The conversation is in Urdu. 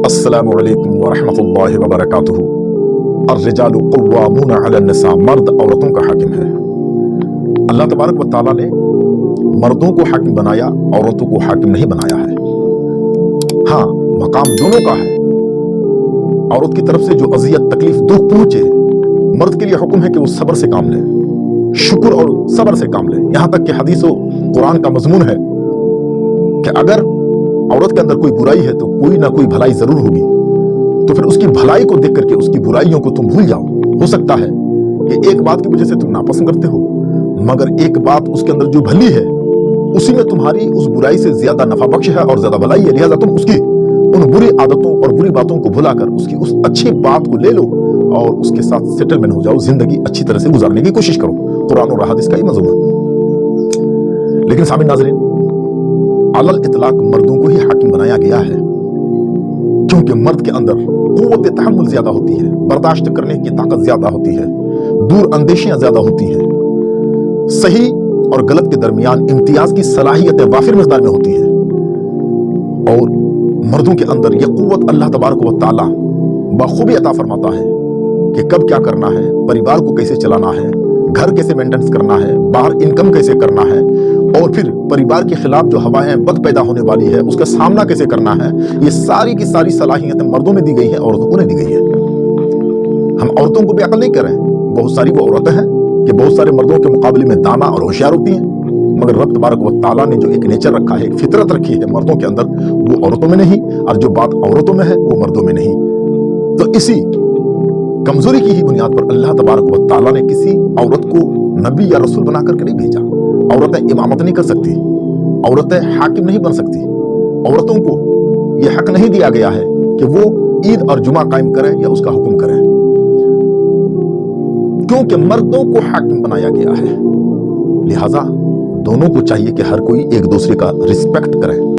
السلام علیکم ورحمۃ اللہ وبرکاتہ۔ الرجال قوامون علی النساء، مرد عورتوں کا حاکم ہے۔ اللہ تبارک و تعالیٰ نے مردوں کو حاکم بنایا، عورتوں کو حاکم نہیں بنایا ہے۔ ہاں، مقام دونوں کا ہے۔ عورت کی طرف سے جو اذیت، تکلیف، دکھ پہنچے، مرد کے لیے حکم ہے کہ وہ صبر سے کام لے، شکر اور صبر سے کام لے۔ یہاں تک کہ حدیث و قرآن کا مضمون ہے کہ اگر عورت کے اندر کوئی برائی ہے تو کوئی نہ کوئی بھلائی ضرور ہوگی، تو پھر اس کی بھلائی کو دیکھ کر کے اس کی برائیوں کو تم بھول جاؤ۔ ہو سکتا ہے کہ ایک بات کی وجہ سے تم ناپسند کرتے ہو، مگر ایک بات اس کے اندر جو بھلی ہے اسی میں تمہاری اس برائی سے زیادہ نفع بخش ہے اور زیادہ بھلائی ہے، لہذا تم اس کی ان بری عادتوں اور بری باتوں کو بھلا کر اس کی اس اچھی بات کو لے لو اور اس کے ساتھ سیٹلمنٹ ہو جاؤ، زندگی اچھی طرح سے گزارنے کی کوشش کرو۔ قرآن اور حدیث کا ہی مضمون ہے۔ لیکن سامعین ناظرین، علل اطلاق مردوں کو ہی حاکم بنایا گیا ہے، کیونکہ مرد کے اندر قوت تحمل زیادہ ہوتی ہے، برداشت کرنے کی طاقت زیادہ ہوتی ہے، دور اندیشیاں زیادہ ہوتی ہیں، صحیح اور غلط کے درمیان امتیاز کی صلاحیت وافر مقدار میں ہوتی ہے، اور مردوں کے اندر یہ قوت اللہ تبارک و تعالیٰ بخوبی عطا فرماتا ہے کہ کب کیا کرنا ہے، پریوار کو کیسے چلانا ہے، گھر کیسے مینٹینس کرنا ہے، باہر انکم کیسے کرنا ہے، اور پھر پریوار کے خلاف جو ہوائیں بد پیدا ہونے والی ہے اس کا سامنا کیسے کرنا ہے۔ یہ ساری کی ساری صلاحیتیں مردوں میں دی گئی ہیں، عورتوں کو نہیں دی گئی ہیں۔ ہم عورتوں کو بھی عقل نہیں کر رہے ہیں، بہت ساری وہ عورتیں ہیں کہ بہت سارے مردوں کے مقابلے میں دانا اور ہوشیار ہوتی ہیں، مگر رب تبارک و تعالیٰ نے جو ایک نیچر رکھا ہے، ایک فطرت رکھی ہے مردوں کے اندر، وہ عورتوں میں نہیں، اور جو بات عورتوں میں ہے وہ مردوں میں نہیں۔ تو اسی کمزوری کی ہی بنیاد پر اللہ تبارک و تعالیٰ نے کسی عورت کو نبی یا رسول بنا کر کے نہیں بھیجا۔ عورتیں امامت نہیں کر سکتی، عورتیں حاکم نہیں بن سکتی، عورتوں کو یہ حق نہیں دیا گیا ہے کہ وہ عید اور جمعہ قائم کریں یا اس کا حکم کریں، کیونکہ مردوں کو حاکم بنایا گیا ہے۔ لہذا دونوں کو چاہیے کہ ہر کوئی ایک دوسرے کا رسپیکٹ کرے۔